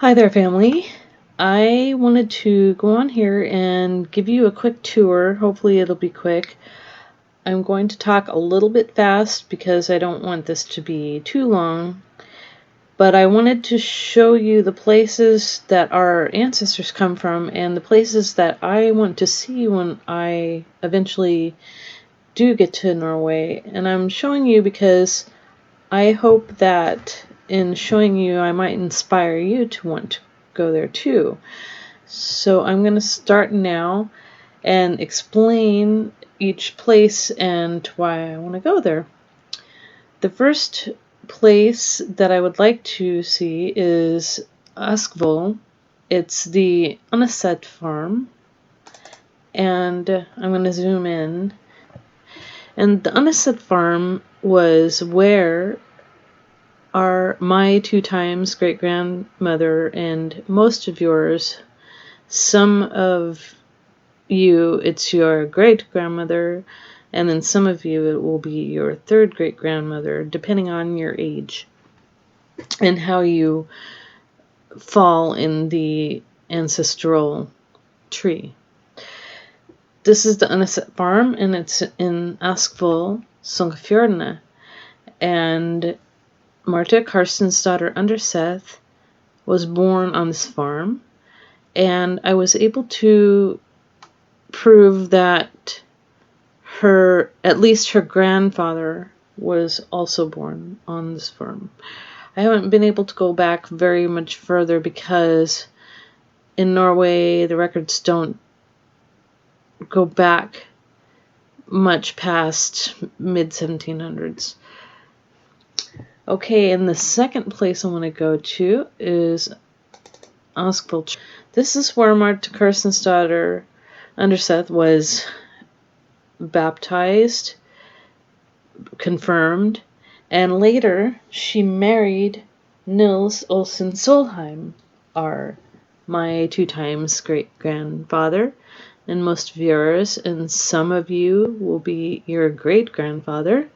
Hi there, family. I wanted to go on here and give you a quick tour. Hopefully it'll be quick. I'm going to talk a little bit fast because I don't want this to be too long, but I wanted to show you the places that our ancestors come from and the places that I want to see when I eventually do get to Norway. And I'm showing you because I hope that in showing you I might inspire you to want to go there too. So I'm going to start now and explain each place and why I want to go there. The first place that I would like to see is Askvoll. It's the Ancestral farm, and I'm going to zoom in. And the Ancestral farm was where my 2 times great-grandmother and most of yours, some of you it's your great-grandmother, and then some of you it will be your 3rd great-grandmother, depending on your age and how you fall in the ancestral tree. This is the Ancestral farm, and it's in Askvoll, Sognfjordane, and Martha Karstensdatter Underseth was born on this farm, and I was able to prove that at least her grandfather was also born on this farm. I haven't been able to go back very much further because in Norway the records don't go back much past mid-1700s. Okay, and the second place I want to go to is Askvoll. This is where Martha Karstensdatter Underseth was baptized, confirmed, and later she married Nils Olsen Solheim, my 2 times great-grandfather, and most of yours, and some of you will be your great-grandfather,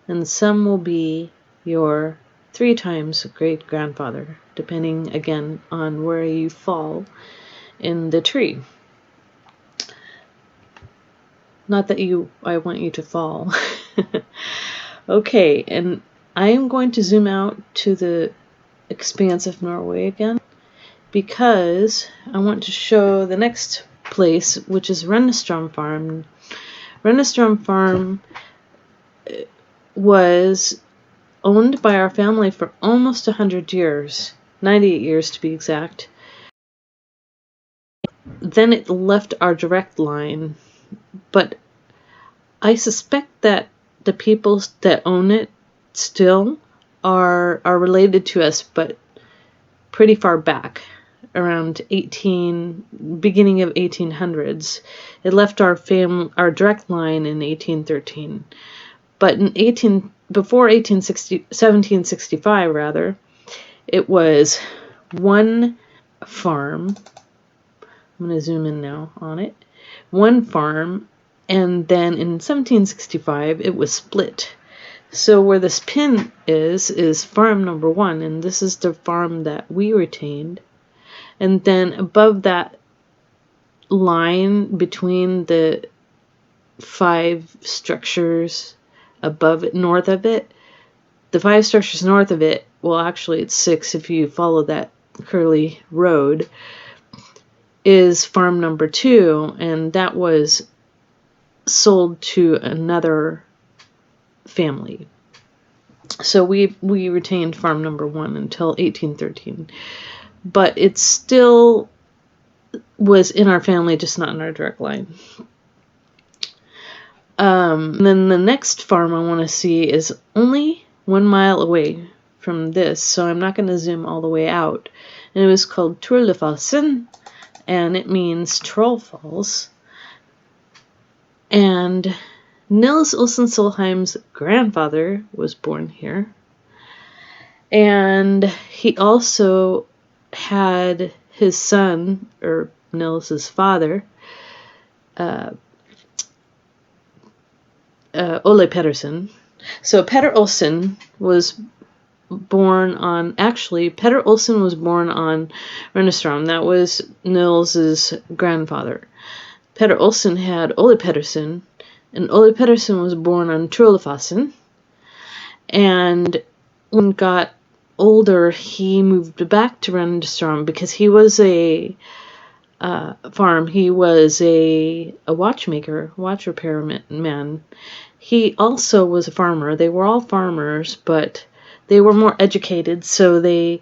and some will be your 3 times great-grandfather, depending again on where you fall in the tree. Not that I want you to fall. Okay, and I am going to zoom out to the expanse of Norway again because I want to show the next place, which is Renneström farm. Renneström farm was owned by our family for almost 100 years, 98 years to be exact. Then it left our direct line, but I suspect that the people that own it still are related to us, but pretty far back, around beginning of 1800s. It left our direct line in 1813, but before 1765 rather, it was one farm. I'm going to zoom in now on it. One farm, and then in 1765 it was split. So where this pin is farm number 1, and this is the farm that we retained. And then above that line between the 5 structures above it, north of it, the 5 structures north of it, well actually it's 6 if you follow that curly road, is farm number 2, and that was sold to another family. So we retained farm number 1 until 1813, but it still was in our family, just not in our direct line. Then the next farm I want to see is only 1 mile away from this, so I'm not going to zoom all the way out. And it was called Trollfalsen, and it means Troll Falls. And Nils Olsen Solheim's grandfather was born here. And he also had his son, or Nils's father, Ole Pedersen. So Petter Olsen was born on, actually, Petter Olsen was born on Renneström. That was Nils's grandfather. Petter Olsen had Ole Pettersen, and Ole Pettersen was born on Trollfasen. And when he got older, he moved back to Renneström because he was a farm. He was a watchmaker, watch repairman. He also was a farmer. They were all farmers, but they were more educated, so they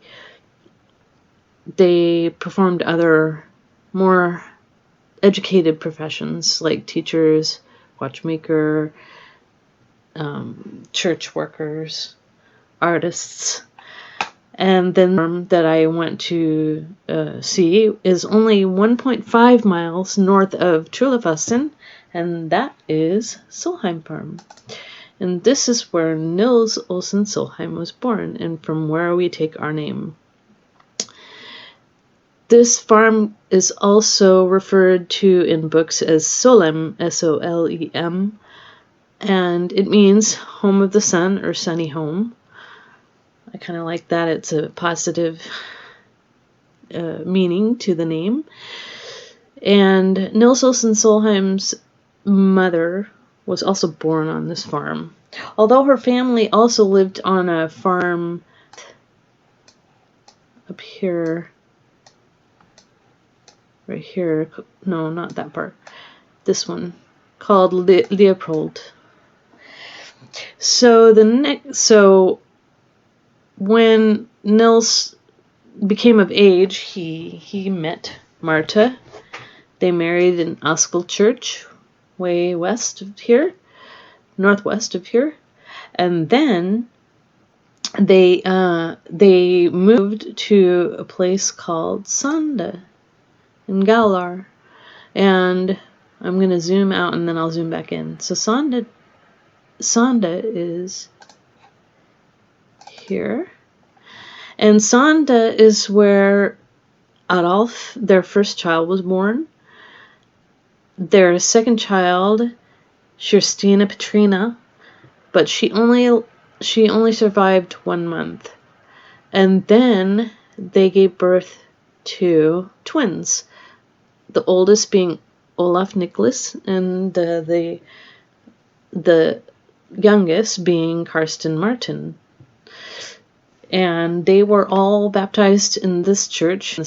performed other more educated professions like teachers, watchmaker, church workers, artists. And then the farm that I went to see is only 1.5 miles north of Trollfasen, and that is Solheim Farm. And this is where Nils Olsen Solheim was born, and from where we take our name. This farm is also referred to in books as Solem, S-O-L-E-M, and it means home of the sun or sunny home. I kind of like that. It's a positive meaning to the name. And Nils Olsen Solheim's mother was also born on this farm. Although her family also lived on a farm up here, right here, no, not that part, this one, called Leopold. So when Nils became of age, he met Marta. They married in Askell Church, way west of here, northwest of here, and then they moved to a place called Sande in Galar, and I'm gonna zoom out and then I'll zoom back in. So Sande is here, and Sande is where Adolf, their first child, was born. Their second child, Kirstina Petrina, but she only survived 1 month, and then they gave birth to twins. The oldest being Olaf Nicholas, and the youngest being Karsten Martin. And they were all baptized in this church.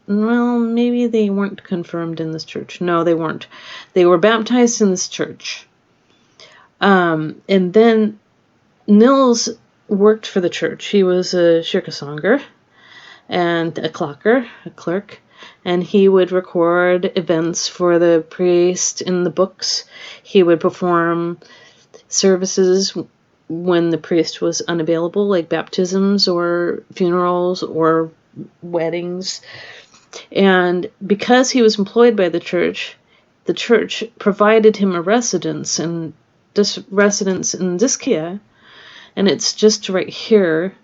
Well, maybe they weren't confirmed in this church. No, they weren't. They were baptized in this church. And then Nils worked for the church. He was a kyrkosanger and a clerk, and he would record events for the priest in the books. He would perform services when the priest was unavailable, like baptisms or funerals or weddings. And because he was employed by the church provided him a residence in Diskia, and it's just right here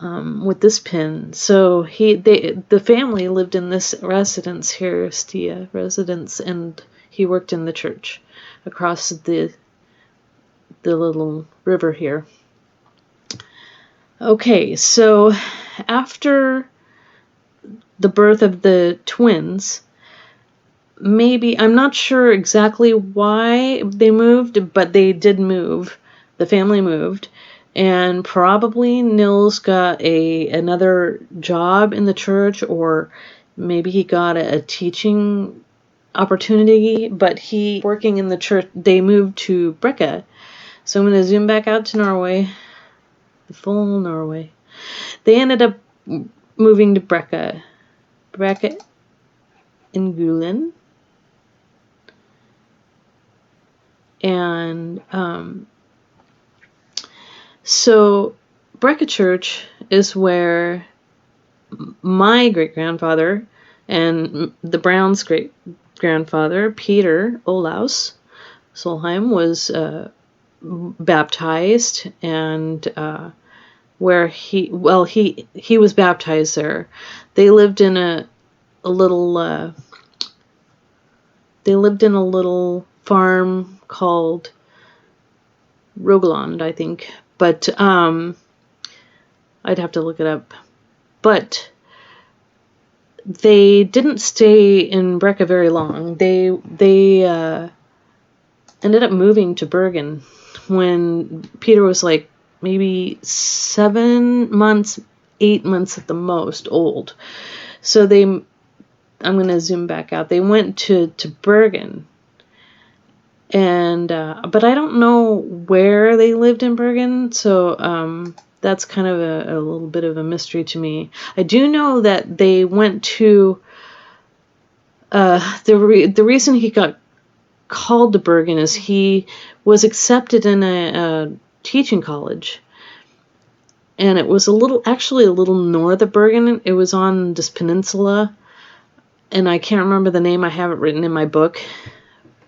with this pin. So the family lived in this residence here, Stia residence, and he worked in the church across the little river here. Okay, so after the birth of the twins, maybe, I'm not sure exactly why they moved, but they did move. The family moved, and probably Nils got another job in the church, or maybe he got a teaching opportunity, but he working in the church. They moved to Brekke. So I'm going to zoom back out to Norway, the full Norway. They ended up moving to Brekke in Gulen. And so Brekke Church is where my great-grandfather and the Browns' great-grandfather, Peter Olaus Solheim, was baptized, and where he was baptized there. They lived in a little farm called Rogaland, I think, but I'd have to look it up. But they didn't stay in Brecka very long. They ended up moving to Bergen when Peter was like maybe 7 months, 8 months at the most old. So I'm going to zoom back out. They went to Bergen. And but I don't know where they lived in Bergen, so that's kind of a little bit of a mystery to me. I do know that they went to the reason he got called to Bergen is he was accepted in a teaching college, and it was actually a little north of Bergen. It was on this peninsula, and I can't remember the name. I have it written in my book,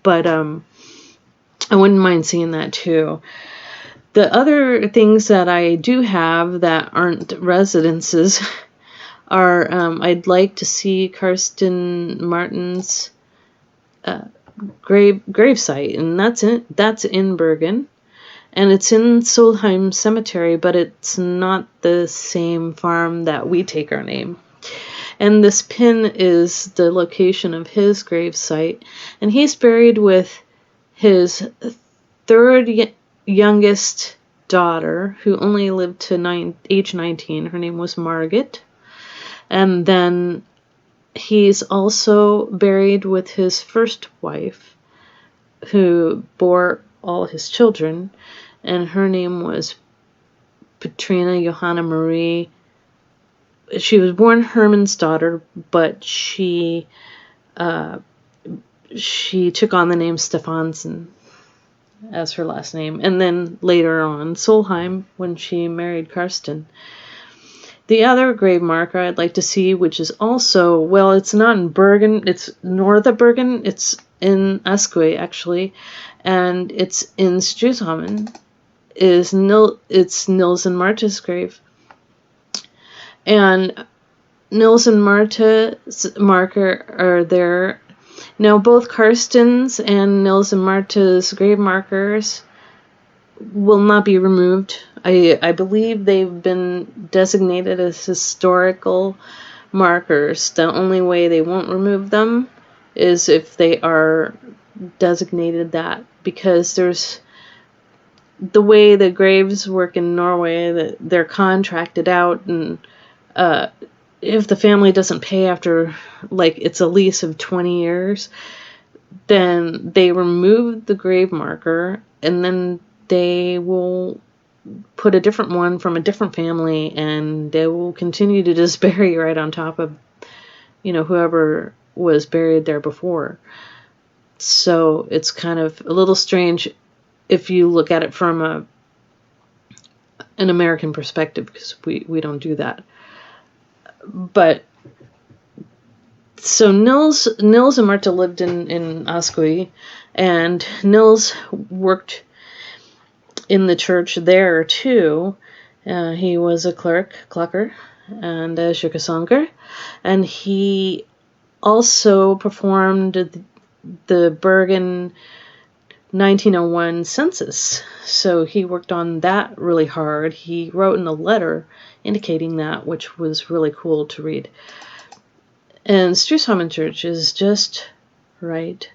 but I wouldn't mind seeing that too. The other things that I do have that aren't residences are I'd like to see Karsten Martin's gravesite, and that's in Bergen, and it's in Solheim Cemetery, but it's not the same farm that we take our name. And this pin is the location of his gravesite, and he's buried with his third youngest daughter, who only lived to age 19. Her name was Margit. And then he's also buried with his first wife, who bore all his children, and her name was Petrina Johanna Marie. She was born Herman's daughter, but she took on the name Stefansson as her last name, and then later on Solheim when she married Karsten. The other grave marker I'd like to see, which is also, well, it's not in Bergen, it's north of Bergen, it's in Askøy actually, and it's in Strushamn, it's Nils and Marta's grave. And Nils and Marta's marker are there. Now, both Karsten's and Nils and Marta's grave markers will not be removed. I believe they've been designated as historical markers. The only way they won't remove them is if they are designated that, because there's the way the graves work in Norway, that they're contracted out, and if the family doesn't pay after, like, it's a lease of 20 years, then they remove the grave marker, and then they will put a different one from a different family, and they will continue to just bury right on top of, whoever was buried there before. So it's kind of a little strange if you look at it from an American perspective, because we don't do that. But so Nils and Marta lived in Askøy, and Nils worked in the church there too. He was a klokker and a kyrkosanger, and he also performed the Bergen 1901 census. So he worked on that really hard. He wrote in a letter indicating that, which was really cool to read. And Strushamn Church is just right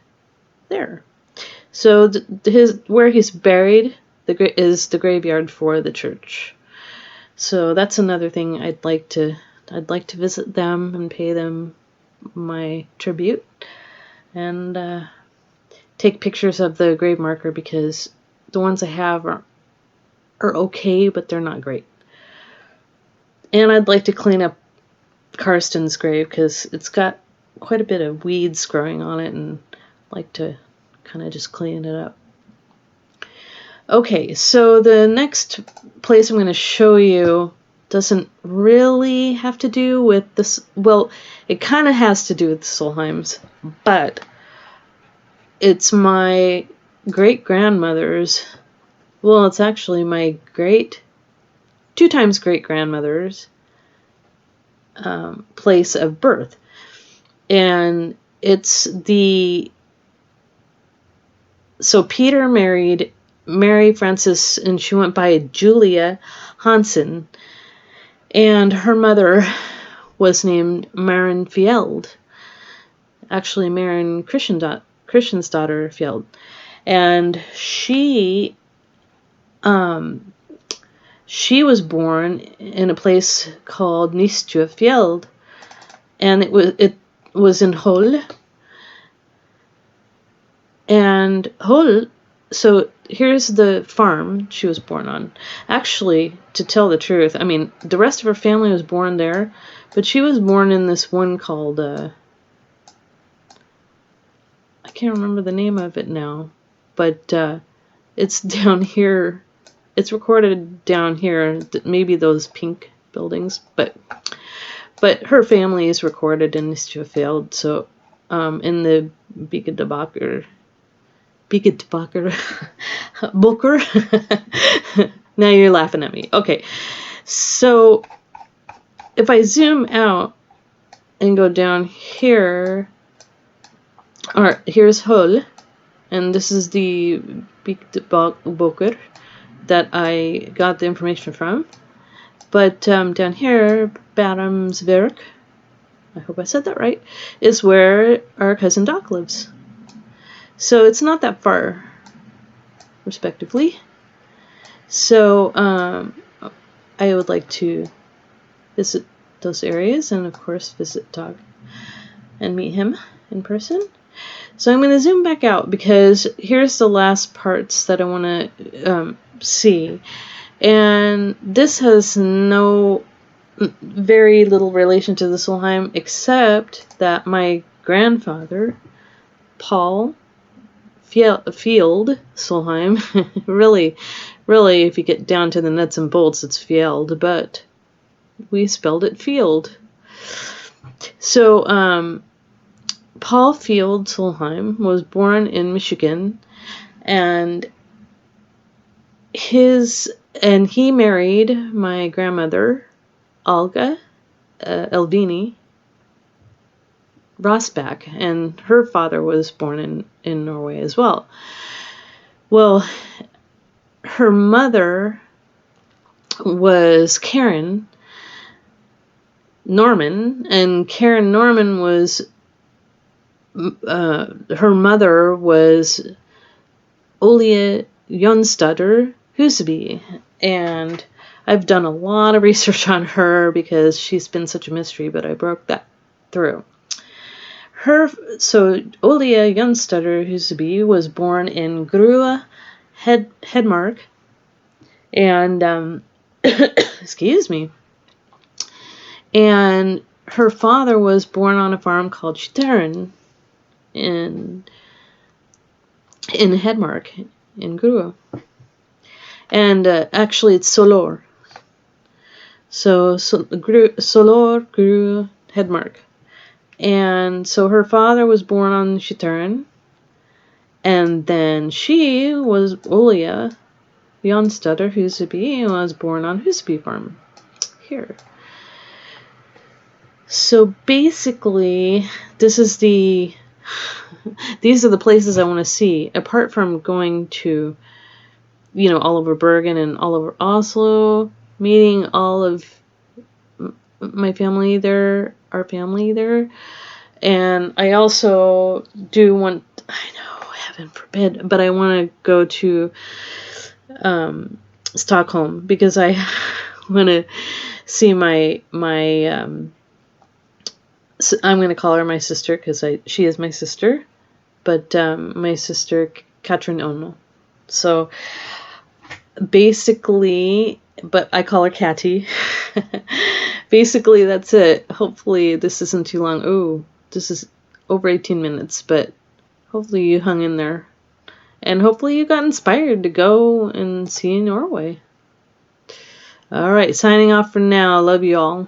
there. So where he's buried is the graveyard for the church. So that's another thing I'd like to visit them and pay them my tribute, and take pictures of the grave marker, because the ones I have are okay, but they're not great. And I'd like to clean up Karsten's grave, because it's got quite a bit of weeds growing on it, and I'd like to kind of just clean it up. Okay, so the next place I'm going to show you doesn't really have to do with this. Well, it kind of has to do with the Solheims, but it's my great-grandmother's, well, it's actually my two times great-grandmother's place of birth. And it's so Peter married Mary Frances, and she went by Julia Hansen. And her mother was named Maren Fjeld. Actually, Maren Christiansdottir Fjeld. And she was born in a place called Nistjøfjeld, and it was in Hull. And Hull, so here's the farm she was born on. Actually, to tell the truth, I mean, the rest of her family was born there, but she was born in this one called, I can't remember the name of it now, but it's down here. It's recorded down here, maybe those pink buildings, but her family is recorded in Nistjøfjeld, so in the Booker. Now you're laughing at me. Okay, so if I zoom out and go down here, here's Hull, and this is the Booker that I got the information from. But down here, Baramsvik, I hope I said that right, is where our cousin Doc lives. So it's not that far, respectively. So I would like to visit those areas and, of course, visit Doc and meet him in person. So I'm going to zoom back out because here's the last parts that I want to see. And this has very little relation to the Solheim, except that my grandfather, Paul Field Solheim, really, if you get down to the nuts and bolts, it's Fjeld, but we spelled it Field. So, Paul Field Solheim was born in Michigan, and he married my grandmother, Olga Elvini Rosbach, and her father was born in Norway as well. Well, her mother was Karen Norman, and Karen Norman was her mother was Olia Jonstadter Huseby, and I've done a lot of research on her because she's been such a mystery, but I broke that through. So Olia Jonstadter Huseby was born in Grue, Hedmark, and excuse me. And her father was born on a farm called Skytteren in Hedmark, in Grue. And actually it's Solor. So Solor, Grue, Hedmark. And so her father was born on Skytteren, and then she was Olia Jonstadter Huseby, was born on Huseby farm here. So basically, these are the places I want to see, apart from going to, all over Bergen and all over Oslo, meeting all of my family there, our family there. And I also do want, I know, heaven forbid, but I want to go to Stockholm because I want to see my I'm going to call her my sister because she is my sister, but my sister Katrin Ono. So basically, but I call her Catty. Basically, that's it. Hopefully this isn't too long. Oh, this is over 18 minutes, but hopefully you hung in there. And hopefully you got inspired to go and see Norway. All right, signing off for now. Love you all.